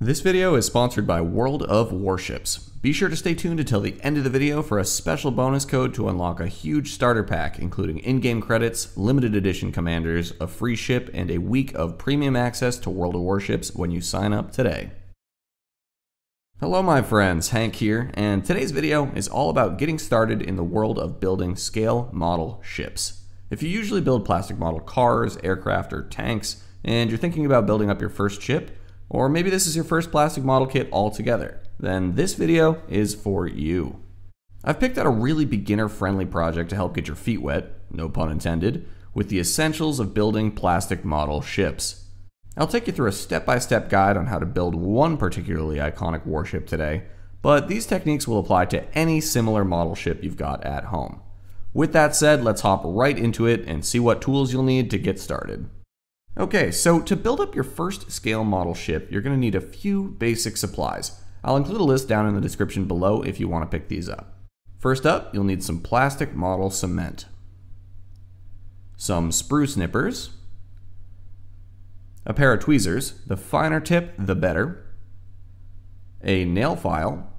This video is sponsored by World of Warships. Be sure to stay tuned until the end of the video for a special bonus code to unlock a huge starter pack, including in-game credits, limited edition commanders, a free ship, and a week of premium access to World of Warships when you sign up today. Hello my friends, Hank here, and today's video is all about getting started in the world of building scale model ships. If you usually build plastic model cars, aircraft, or tanks, and you're thinking about building up your first ship, or maybe this is your first plastic model kit altogether, then this video is for you. I've picked out a really beginner-friendly project to help get your feet wet, no pun intended, with the essentials of building plastic model ships. I'll take you through a step-by-step guide on how to build one particularly iconic warship today, but these techniques will apply to any similar model ship you've got at home. With that said, let's hop right into it and see what tools you'll need to get started. Okay, so to build up your first scale model ship, you're going to need a few basic supplies. I'll include a list down in the description below if you want to pick these up. First up, you'll need some plastic model cement, some sprue snippers, a pair of tweezers, the finer tip the better, a nail file,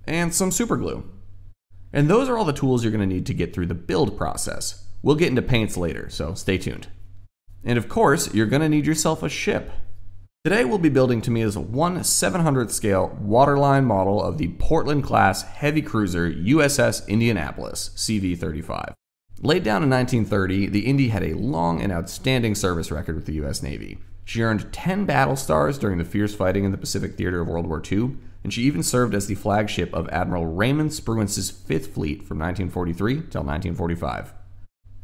and some super glue. And those are all the tools you're going to need to get through the build process. We'll get into paints later, so stay tuned. And of course, you're going to need yourself a ship. Today we'll be building Tamiya's 1/700th scale waterline model of the Portland-class heavy cruiser USS Indianapolis, CV-35. Laid down in 1930, the Indy had a long and outstanding service record with the US Navy. She earned 10 battle stars during the fierce fighting in the Pacific Theater of WWII, and she even served as the flagship of Admiral Raymond Spruance's 5th Fleet from 1943 till 1945.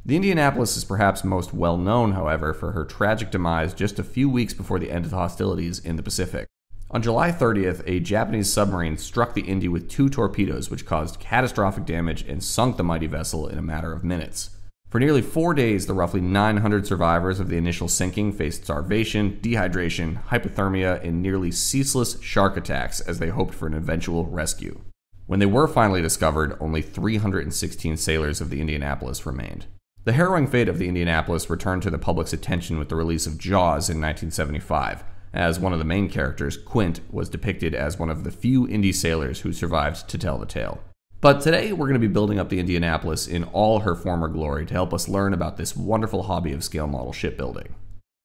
The Indianapolis is perhaps most well known, however, for her tragic demise just a few weeks before the end of the hostilities in the Pacific. On July 30th, a Japanese submarine struck the Indy with 2 torpedoes, which caused catastrophic damage and sunk the mighty vessel in a matter of minutes. For nearly 4 days, the roughly 900 survivors of the initial sinking faced starvation, dehydration, hypothermia, and nearly ceaseless shark attacks as they hoped for an eventual rescue. When they were finally discovered, only 316 sailors of the Indianapolis remained. The harrowing fate of the Indianapolis returned to the public's attention with the release of Jaws in 1975, as one of the main characters, Quint, was depicted as one of the few Indy sailors who survived to tell the tale. But today we're going to be building up the Indianapolis in all her former glory to help us learn about this wonderful hobby of scale model shipbuilding.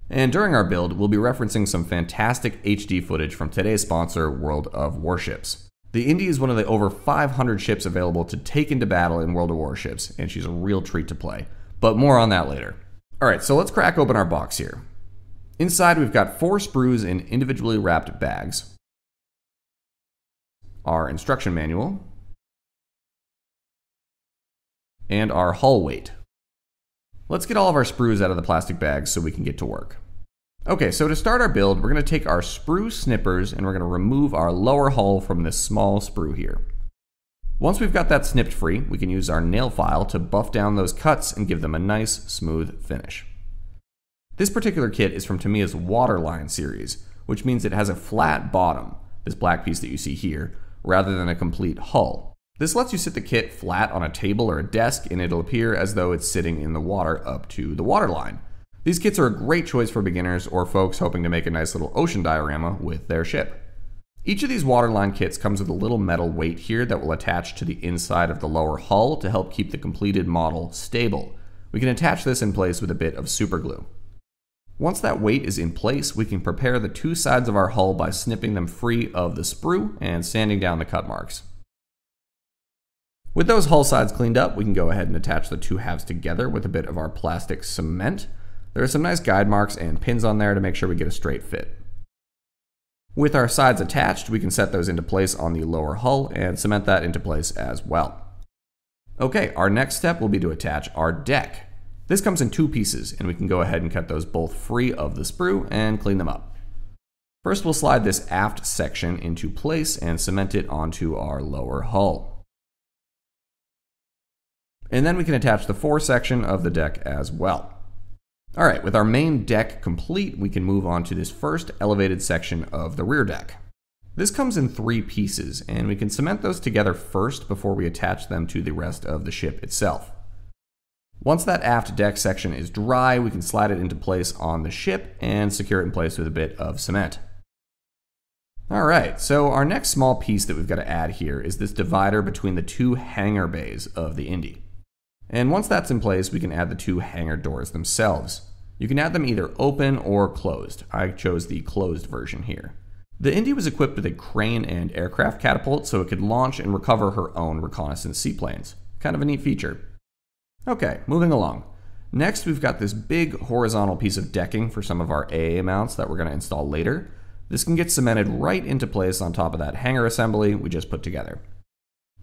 And during our build, we'll be referencing some fantastic HD footage from today's sponsor, World of Warships. The Indy is one of the over 500 ships available to take into battle in World of Warships, and she's a real treat to play. But more on that later. Alright, so let's crack open our box here. Inside we've got 4 sprues in individually wrapped bags, our instruction manual, and our hull weight. Let's get all of our sprues out of the plastic bags so we can get to work. Okay, so to start our build, we're going to take our sprue snippers and we're going to remove our lower hull from this small sprue here. Once we've got that snipped free, we can use our nail file to buff down those cuts and give them a nice, smooth finish. This particular kit is from Tamiya's Waterline series, which means it has a flat bottom, this black piece that you see here, rather than a complete hull. This lets you sit the kit flat on a table or a desk and it'll appear as though it's sitting in the water up to the waterline. These kits are a great choice for beginners or folks hoping to make a nice little ocean diorama with their ship. Each of these waterline kits comes with a little metal weight here that will attach to the inside of the lower hull to help keep the completed model stable. We can attach this in place with a bit of super glue. Once that weight is in place, we can prepare the 2 sides of our hull by snipping them free of the sprue and sanding down the cut marks. With those hull sides cleaned up, we can go ahead and attach the 2 halves together with a bit of our plastic cement. There are some nice guide marks and pins on there to make sure we get a straight fit. With our sides attached, we can set those into place on the lower hull and cement that into place as well. Okay, our next step will be to attach our deck. This comes in 2 pieces, and we can go ahead and cut those both free of the sprue and clean them up. First, we'll slide this aft section into place and cement it onto our lower hull. And then we can attach the fore section of the deck as well. Alright, with our main deck complete, we can move on to this first elevated section of the rear deck. This comes in 3 pieces, and we can cement those together first before we attach them to the rest of the ship itself. Once that aft deck section is dry, we can slide it into place on the ship and secure it in place with a bit of cement. Alright, so our next small piece that we've got to add here is this divider between the two hangar bays of the Indy. And once that's in place, we can add the two hangar doors themselves. You can add them either open or closed. I chose the closed version here. The Indy was equipped with a crane and aircraft catapult so it could launch and recover her own reconnaissance seaplanes. Kind of a neat feature. Okay, moving along. Next, we've got this big horizontal piece of decking for some of our AA mounts that we're going to install later. This can get cemented right into place on top of that hangar assembly we just put together.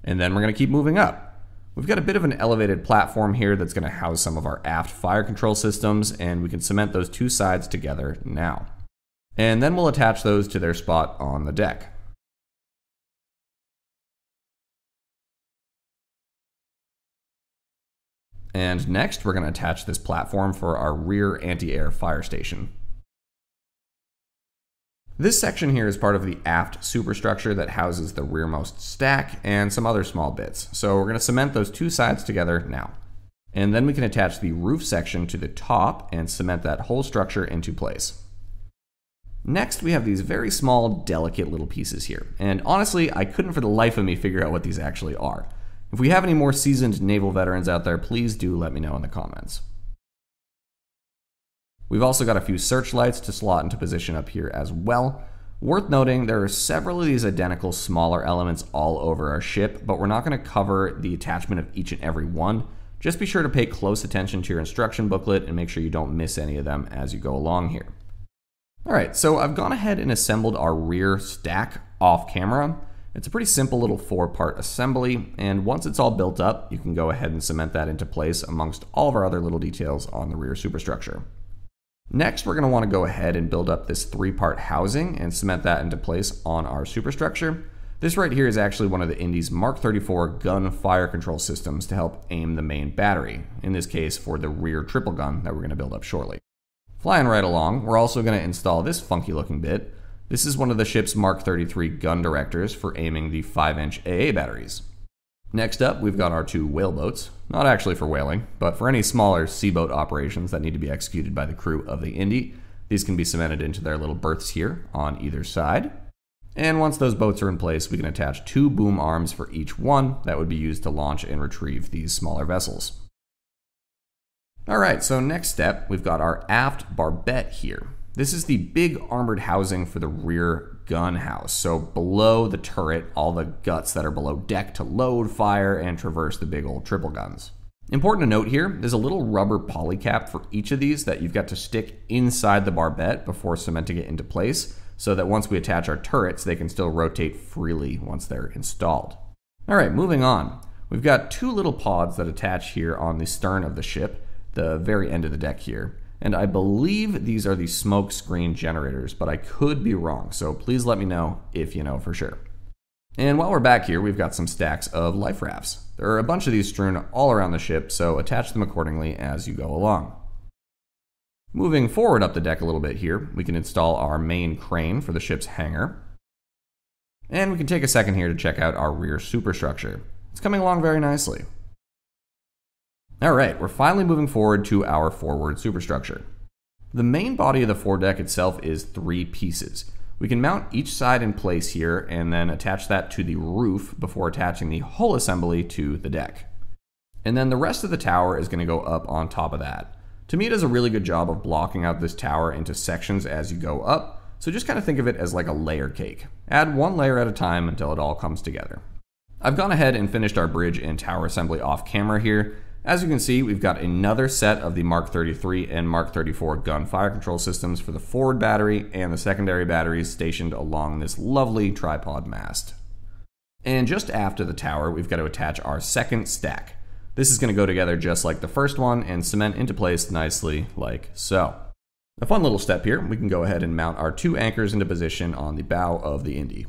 And then we're going to keep moving up. We've got a bit of an elevated platform here that's going to house some of our aft fire control systems, and we can cement those two sides together now. And then we'll attach those to their spot on the deck. And next, we're going to attach this platform for our rear anti-air fire station. This section here is part of the aft superstructure that houses the rearmost stack and some other small bits. So we're going to cement those two sides together now. And then we can attach the roof section to the top and cement that whole structure into place. Next, we have these very small, delicate little pieces here. And honestly, I couldn't for the life of me figure out what these actually are. If we have any more seasoned naval veterans out there, please do let me know in the comments. We've also got a few searchlights to slot into position up here as well. Worth noting, there are several of these identical smaller elements all over our ship, but we're not going to cover the attachment of each and every one. Just be sure to pay close attention to your instruction booklet and make sure you don't miss any of them as you go along here. Alright, so I've gone ahead and assembled our rear stack off camera. It's a pretty simple little 4-part assembly, and once it's all built up, you can go ahead and cement that into place amongst all of our other little details on the rear superstructure. Next, we're going to want to go ahead and build up this 3-part housing and cement that into place on our superstructure. This right here is actually one of the Indy's Mark 34 gun fire control systems to help aim the main battery, in this case for the rear triple gun that we're going to build up shortly. Flying right along, we're also going to install this funky looking bit. This is one of the ship's Mark 33 gun directors for aiming the 5-inch AA batteries. Next up, we've got our 2 whaleboats, not actually for whaling, but for any smaller seaboat operations that need to be executed by the crew of the Indy. These can be cemented into their little berths here on either side. And once those boats are in place, we can attach 2 boom arms for each one that would be used to launch and retrieve these smaller vessels. Alright, so next step, we've got our aft barbette here. This is the big armored housing for the rear gun house, so below the turret, all the guts that are below deck to load, fire, and traverse the big old triple guns. Important to note here, there's a little rubber poly cap for each of these that you've got to stick inside the barbette before cementing it into place, so that once we attach our turrets, they can still rotate freely once they're installed. Alright, moving on. We've got 2 little pods that attach here on the stern of the ship, the very end of the deck here. And I believe these are the smoke screen generators, but I could be wrong, so please let me know if you know for sure. And while we're back here, we've got some stacks of life rafts. There are a bunch of these strewn all around the ship, so attach them accordingly as you go along. Moving forward up the deck a little bit here, we can install our main crane for the ship's hangar. And we can take a second here to check out our rear superstructure. It's coming along very nicely. Alright, we're finally moving forward to our forward superstructure. The main body of the foredeck itself is 3 pieces. We can mount each side in place here and then attach that to the roof before attaching the whole assembly to the deck. And then the rest of the tower is going to go up on top of that. Tamiya does a really good job of blocking out this tower into sections as you go up, so just kind of think of it as like a layer cake. Add 1 layer at a time until it all comes together. I've gone ahead and finished our bridge and tower assembly off camera here. As you can see, we've got another set of the Mark 33 and Mark 34 gun fire control systems for the forward battery and the secondary batteries stationed along this lovely tripod mast. And just after the tower, we've got to attach our second stack. This is going to go together just like the first one and cement into place nicely like so. A fun little step here, we can go ahead and mount our 2 anchors into position on the bow of the Indy.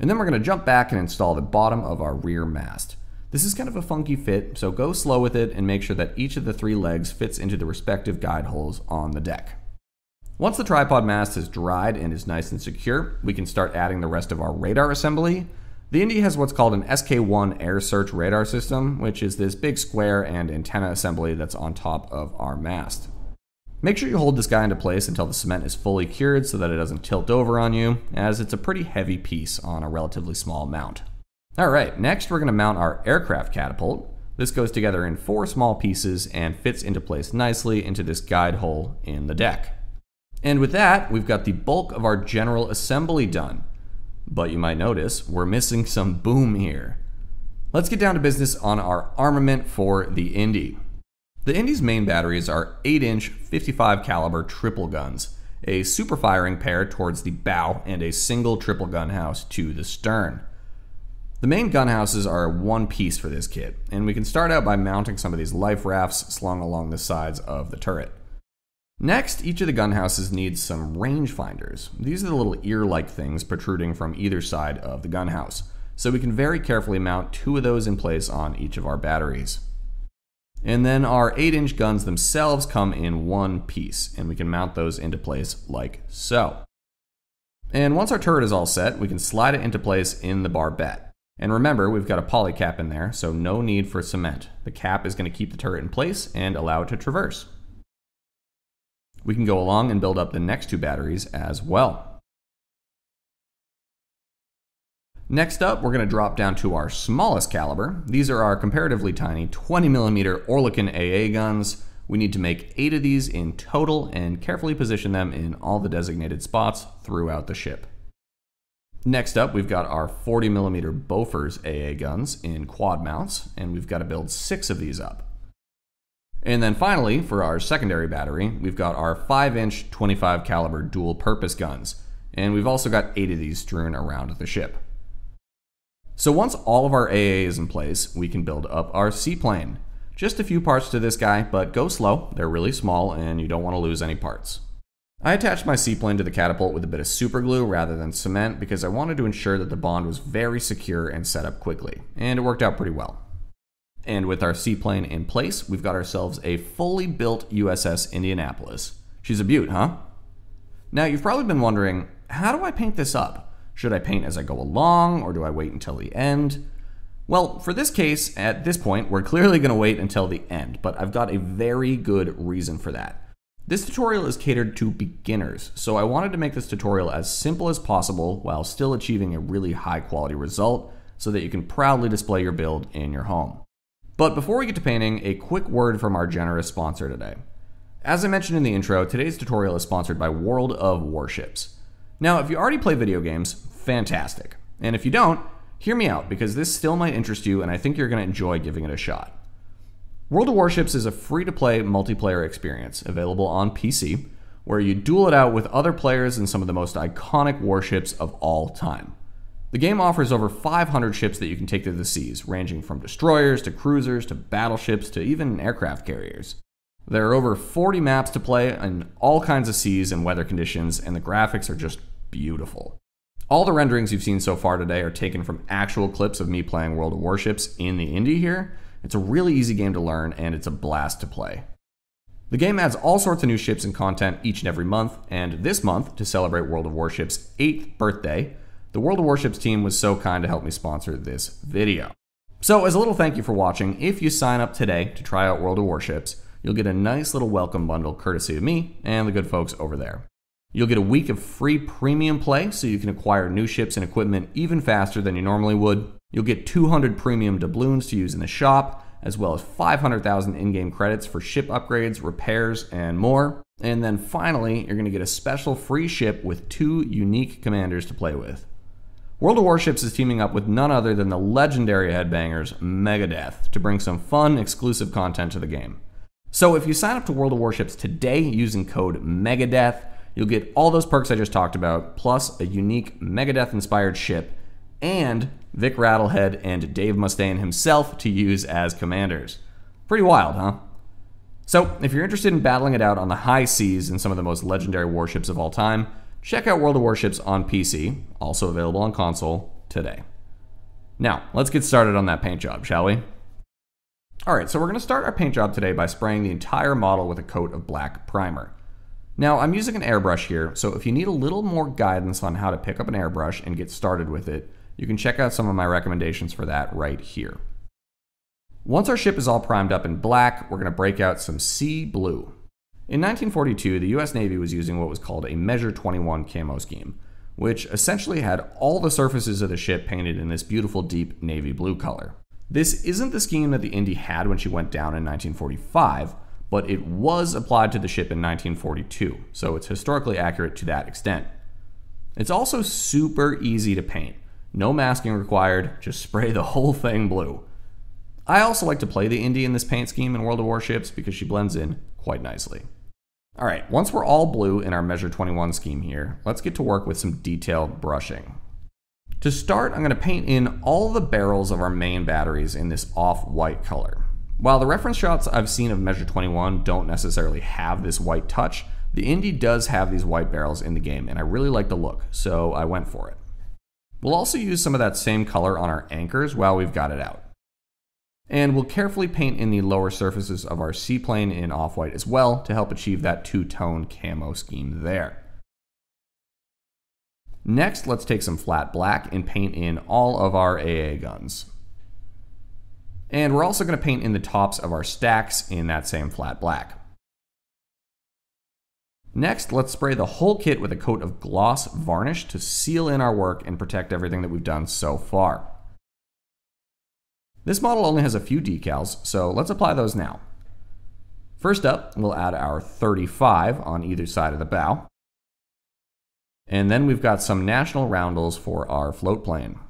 And then we're going to jump back and install the bottom of our rear mast. This is kind of a funky fit, so go slow with it and make sure that each of the 3 legs fits into the respective guide holes on the deck. Once the tripod mast is dried and is nice and secure, we can start adding the rest of our radar assembly. The Indy has what's called an SK-1 air search radar system, which is this big square and antenna assembly that's on top of our mast. Make sure you hold this guy into place until the cement is fully cured so that it doesn't tilt over on you, as it's a pretty heavy piece on a relatively small mount. Alright, next we're going to mount our aircraft catapult. This goes together in 4 small pieces and fits into place nicely into this guide hole in the deck. And with that, we've got the bulk of our general assembly done. But you might notice we're missing some boom here. Let's get down to business on our armament for the Indy. The Indy's main batteries are 8-inch 55 caliber triple guns, a super firing pair towards the bow and a single triple gun house to the stern. The main gun houses are one piece for this kit, and we can start out by mounting some of these life rafts slung along the sides of the turret. Next, each of the gun houses needs some rangefinders. These are the little ear-like things protruding from either side of the gun house, so we can very carefully mount 2 of those in place on each of our batteries. And then our 8-inch guns themselves come in one piece, and we can mount those into place like so. And once our turret is all set, we can slide it into place in the barbette. And remember, we've got a poly cap in there, so no need for cement. The cap is going to keep the turret in place and allow it to traverse. We can go along and build up the next 2 batteries as well. Next up, we're going to drop down to our smallest caliber. These are our comparatively tiny 20mm Oerlikon AA guns. We need to make 8 of these in total and carefully position them in all the designated spots throughout the ship. Next up, we've got our 40mm Bofors AA guns in quad mounts, and we've got to build 6 of these up. And then finally, for our secondary battery, we've got our 5-inch 25 caliber dual purpose guns, and we've also got 8 of these strewn around the ship. So once all of our AA is in place, we can build up our seaplane. Just a few parts to this guy, but go slow, they're really small and you don't want to lose any parts. I attached my seaplane to the catapult with a bit of super glue rather than cement because I wanted to ensure that the bond was very secure and set up quickly, and it worked out pretty well. And with our seaplane in place, we've got ourselves a fully built USS Indianapolis. She's a beaut, huh? Now you've probably been wondering, how do I paint this up? Should I paint as I go along, or do I wait until the end? Well, for this case, at this point, we're clearly going to wait until the end, but I've got a very good reason for that. This tutorial is catered to beginners, so I wanted to make this tutorial as simple as possible while still achieving a really high quality result so that you can proudly display your build in your home. But before we get to painting, a quick word from our generous sponsor today. As I mentioned in the intro, today's tutorial is sponsored by World of Warships. Now, if you already play video games, fantastic. And if you don't, hear me out because this still might interest you and I think you're going to enjoy giving it a shot. World of Warships is a free-to-play multiplayer experience available on PC where you duel it out with other players in some of the most iconic warships of all time. The game offers over 500 ships that you can take to the seas, ranging from destroyers to cruisers to battleships to even aircraft carriers. There are over 40 maps to play in all kinds of seas and weather conditions, and the graphics are just beautiful. All the renderings you've seen so far today are taken from actual clips of me playing World of Warships in the Indy here. It's a really easy game to learn, and it's a blast to play. The game adds all sorts of new ships and content each and every month, and this month, to celebrate World of Warships' 8th birthday, the World of Warships team was so kind to help me sponsor this video. So as a little thank you for watching, if you sign up today to try out World of Warships, you'll get a nice little welcome bundle courtesy of me and the good folks over there. You'll get a week of free premium play so you can acquire new ships and equipment even faster than you normally would. You'll get 200 premium doubloons to use in the shop, as well as 500,000 in-game credits for ship upgrades, repairs, and more. And then finally, you're going to get a special free ship with 2 unique commanders to play with. World of Warships is teaming up with none other than the legendary headbangers Megadeth to bring some fun, exclusive content to the game. So if you sign up to World of Warships today using code MEGADEATH, you'll get all those perks I just talked about, plus a unique Megadeth-inspired ship, and Vic Rattlehead and Dave Mustaine himself to use as commanders. Pretty wild, huh? So if you're interested in battling it out on the high seas in some of the most legendary warships of all time, check out World of Warships on PC, also available on console, today. Now, let's get started on that paint job, shall we? Alright, so we're going to start our paint job today by spraying the entire model with a coat of black primer. Now, I'm using an airbrush here, so if you need a little more guidance on how to pick up an airbrush and get started with it, you can check out some of my recommendations for that right here. Once our ship is all primed up in black, we're going to break out some sea blue. In 1942, the US Navy was using what was called a Measure 21 camo scheme, which essentially had all the surfaces of the ship painted in this beautiful deep navy blue color. This isn't the scheme that the Indy had when she went down in 1945, but it was applied to the ship in 1942, so it's historically accurate to that extent. It's also super easy to paint. No masking required, just spray the whole thing blue. I also like to play the Indy in this paint scheme in World of Warships because she blends in quite nicely. Alright, once we're all blue in our Measure 21 scheme here, let's get to work with some detailed brushing. To start, I'm going to paint in all the barrels of our main batteries in this off-white color. While the reference shots I've seen of Measure 21 don't necessarily have this white touch, the Indy does have these white barrels in the game, and I really like the look, so I went for it. We'll also use some of that same color on our anchors while we've got it out. And we'll carefully paint in the lower surfaces of our seaplane in off-white as well to help achieve that two-tone camo scheme there. Next, let's take some flat black and paint in all of our AA guns. And we're also going to paint in the tops of our stacks in that same flat black. Next, let's spray the whole kit with a coat of gloss varnish to seal in our work and protect everything that we've done so far. This model only has a few decals, so let's apply those now. First up, we'll add our 35 on either side of the bow. And then we've got some national roundels for our float plane.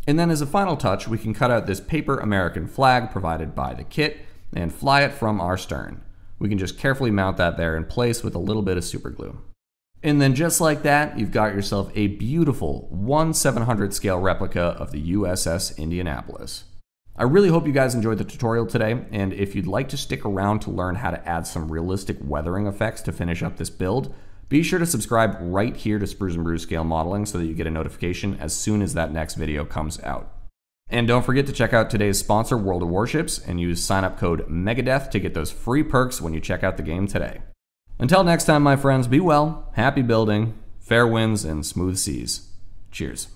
And then as a final touch, we can cut out this paper American flag provided by the kit and fly it from our stern. We can just carefully mount that there in place with a little bit of super glue. And then just like that, you've got yourself a beautiful 1/700 scale replica of the USS Indianapolis. I really hope you guys enjoyed the tutorial today, and if you'd like to stick around to learn how to add some realistic weathering effects to finish up this build, be sure to subscribe right here to Spruce and Brew Scale Modeling so that you get a notification as soon as that next video comes out. And don't forget to check out today's sponsor, World of Warships, and use sign-up code MEGADEATH to get those free perks when you check out the game today. Until next time, my friends, be well, happy building, fair winds, and smooth seas. Cheers.